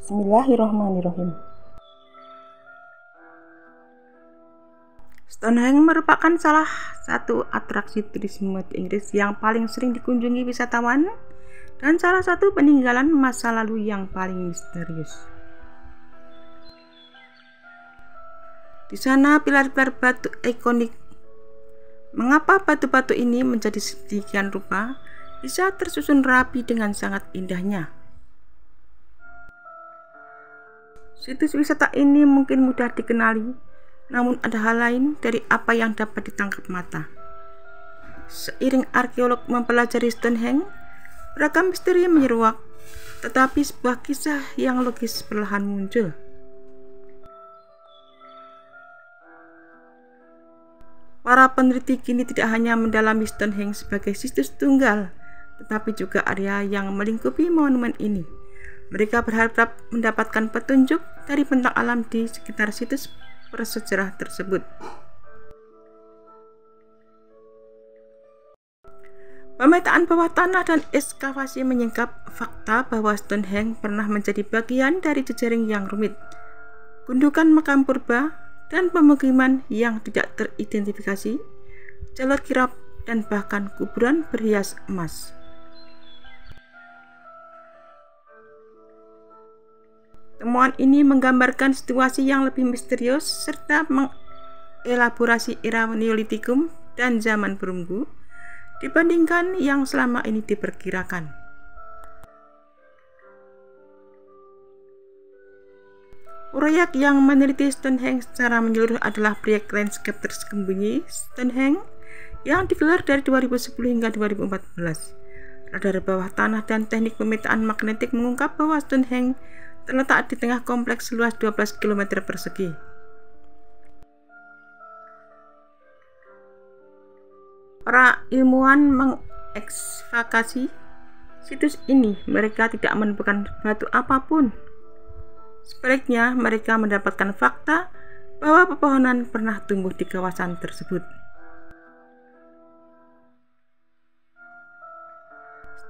Bismillahirrahmanirrahim. Stonehenge merupakan salah satu atraksi turisme di Inggris yang paling sering dikunjungi wisatawan dan salah satu peninggalan masa lalu yang paling misterius. Di sana pilar-pilar batu ikonik. Mengapa batu-batu ini menjadi sedemikian rupa bisa tersusun rapi dengan sangat indahnya? Situs wisata ini mungkin mudah dikenali, namun ada hal lain dari apa yang dapat ditangkap mata. Seiring arkeolog mempelajari Stonehenge, beragam misteri menyeruak, tetapi sebuah kisah yang logis perlahan muncul. Para peneliti kini tidak hanya mendalami Stonehenge sebagai situs tunggal, tetapi juga area yang melingkupi monumen ini. Mereka berharap mendapatkan petunjuk dari bentang alam di sekitar situs prasejarah tersebut. Pemetaan bawah tanah dan ekskavasi menyingkap fakta bahwa Stonehenge pernah menjadi bagian dari jejaring yang rumit, gundukan makam purba, dan pemukiman yang tidak teridentifikasi, jalur kirap, dan bahkan kuburan berhias emas. Temuan ini menggambarkan situasi yang lebih misterius serta mengelaborasi era Neolitikum dan zaman perunggu dibandingkan yang selama ini diperkirakan. Proyek yang meneliti Stonehenge secara menyeluruh adalah proyek landscape tersembunyi Stonehenge yang digelar dari 2010 hingga 2014. Radar bawah tanah dan teknik pemetaan magnetik mengungkap bahwa Stonehenge terletak di tengah kompleks seluas 12 km persegi. Para ilmuwan mengekskavasi situs ini, mereka tidak menemukan batu apapun. Sebaliknya, mereka mendapatkan fakta bahwa pepohonan pernah tumbuh di kawasan tersebut.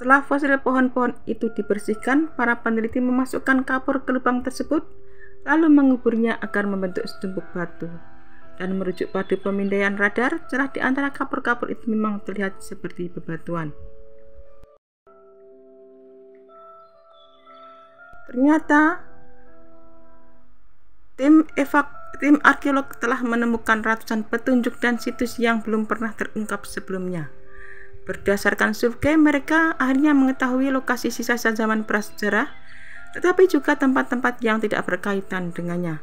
Setelah fosil pohon-pohon itu dibersihkan, para peneliti memasukkan kapur ke lubang tersebut, lalu menguburnya agar membentuk setumpuk batu. Dan merujuk pada pemindaian radar, celah di antara kapur-kapur itu memang terlihat seperti bebatuan. Ternyata, tim arkeolog telah menemukan ratusan petunjuk dan situs yang belum pernah terungkap sebelumnya. Berdasarkan survei, mereka akhirnya mengetahui lokasi sisa-sisa zaman prasejarah, tetapi juga tempat-tempat yang tidak berkaitan dengannya.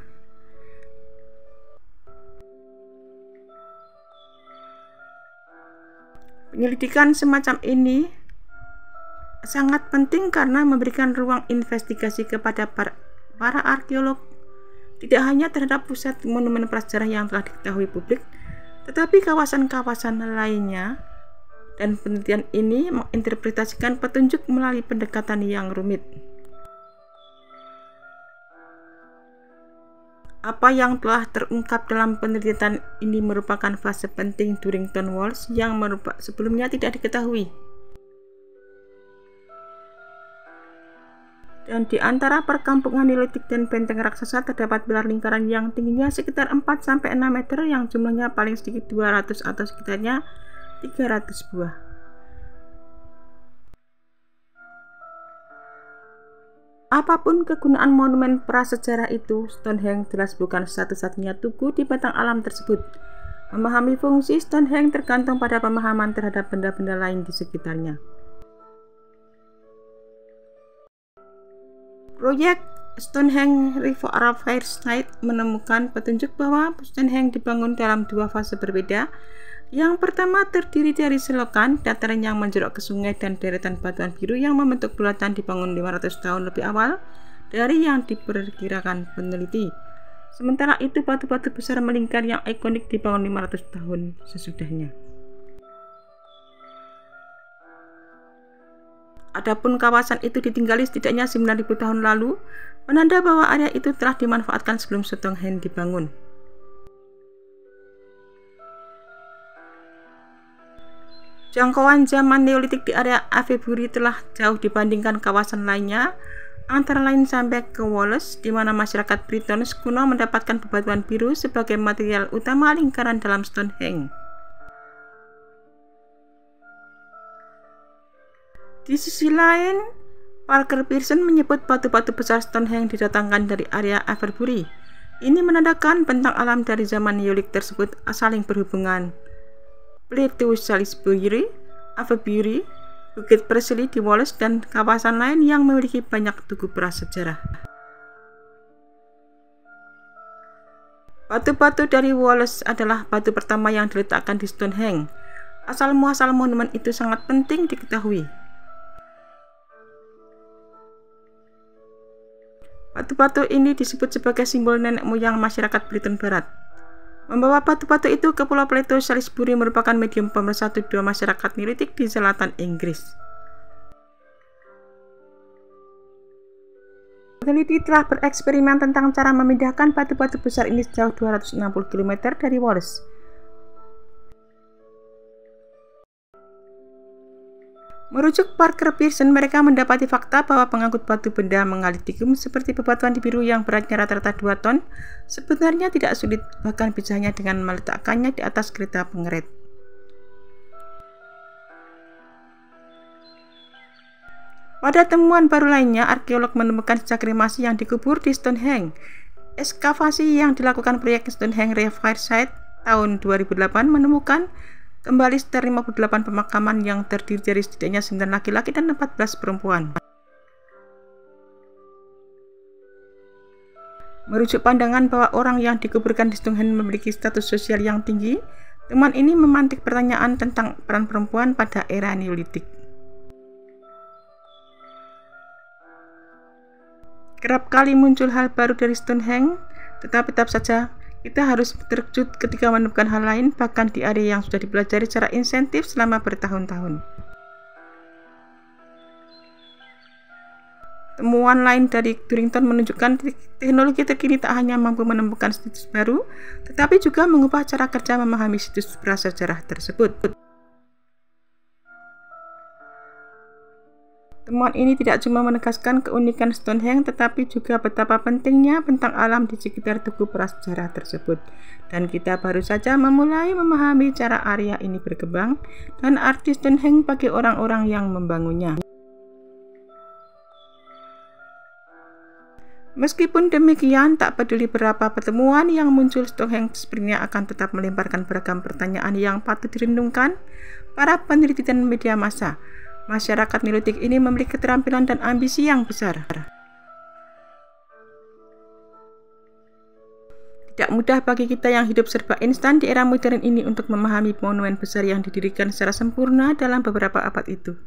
Penyelidikan semacam ini sangat penting karena memberikan ruang investigasi kepada para arkeolog, tidak hanya terhadap pusat monumen prasejarah yang telah diketahui publik, tetapi kawasan-kawasan lainnya. Dan penelitian ini menginterpretasikan petunjuk melalui pendekatan yang rumit. Apa yang telah terungkap dalam penelitian ini merupakan fase penting Durrington Walls yang sebelumnya tidak diketahui. Dan di antara perkampungan Neolitik dan benteng raksasa terdapat pilar lingkaran yang tingginya sekitar 4-6 meter yang jumlahnya paling sedikit 200 atau sekitarnya 300 buah. Apapun kegunaan monumen prasejarah itu, Stonehenge jelas bukan satu-satunya tugu di bentang alam tersebut. Memahami fungsi Stonehenge tergantung pada pemahaman terhadap benda-benda lain di sekitarnya. Proyek Stonehenge Revival Site menemukan petunjuk bahwa Stonehenge dibangun dalam dua fase berbeda. Yang pertama terdiri dari selokan, dataran yang menjorok ke sungai, dan deretan batuan biru yang membentuk bulatan dibangun 500 tahun lebih awal dari yang diperkirakan peneliti. Sementara itu batu-batu besar melingkar yang ikonik dibangun 500 tahun sesudahnya. Adapun kawasan itu ditinggali setidaknya 9.000 tahun lalu, penanda bahwa area itu telah dimanfaatkan sebelum Stonehenge dibangun. Jangkauan zaman Neolitik di area Avebury telah jauh dibandingkan kawasan lainnya. antara lain sampai ke Wales, di mana masyarakat Britons kuno mendapatkan bebatuan biru sebagai material utama lingkaran dalam Stonehenge. Di sisi lain, Parker Pearson menyebut batu-batu besar Stonehenge didatangkan dari area Avebury. Ini menandakan bentang alam dari zaman Neolit tersebut saling berhubungan. Plateau Salisbury, Avebury, Bukit Pursley di Wales, dan kawasan lain yang memiliki banyak tugu prasejarah. Batu-batu dari Wales adalah batu pertama yang diletakkan di Stonehenge. Asal-muasal monumen itu sangat penting diketahui. Batu-batu ini disebut sebagai simbol nenek moyang masyarakat Britain Barat. Membawa batu-batu itu ke Pulau Plateau Salisbury merupakan medium pemersatu dua masyarakat Neolitik di selatan Inggris. Peneliti telah bereksperimen tentang cara memindahkan batu-batu besar ini sejauh 260 km dari Wales. Merujuk Parker Pearson, mereka mendapati fakta bahwa pengangkut batu benda mengalitikum seperti bebatuan di biru yang beratnya rata-rata 2 ton sebenarnya tidak sulit, bahkan bisa hanya dengan meletakkannya di atas kereta pengerat. Pada temuan baru lainnya, arkeolog menemukan sisa kremasi yang dikubur di Stonehenge. Ekskavasi yang dilakukan proyek Stonehenge Reefire Site tahun 2008 menemukan kembali sekitar 58 pemakaman yang terdiri dari setidaknya 9 laki-laki dan 14 perempuan. Merujuk pandangan bahwa orang yang dikuburkan di Stonehenge memiliki status sosial yang tinggi, temuan ini memantik pertanyaan tentang peran perempuan pada era Neolitik. Kerap kali muncul hal baru dari Stonehenge, tetapi tetap saja kita harus terkejut ketika menemukan hal lain, bahkan di area yang sudah dipelajari secara intensif selama bertahun-tahun. Temuan lain dari Durrington menunjukkan teknologi terkini tak hanya mampu menemukan situs baru, tetapi juga mengubah cara kerja memahami situs prasejarah tersebut. Temuan ini tidak cuma menegaskan keunikan Stonehenge, tetapi juga betapa pentingnya bentang alam di sekitar tugu prasejarah tersebut. Dan kita baru saja memulai memahami cara area ini berkembang dan arti Stonehenge bagi orang-orang yang membangunnya. Meskipun demikian, tak peduli berapa pertemuan yang muncul, Stonehenge sebenarnya akan tetap melemparkan beragam pertanyaan yang patut direndungkan para peneliti dan media massa. Masyarakat Neolitik ini memiliki keterampilan dan ambisi yang besar. Tidak mudah bagi kita yang hidup serba instan di era modern ini untuk memahami monumen besar yang didirikan secara sempurna dalam beberapa abad itu.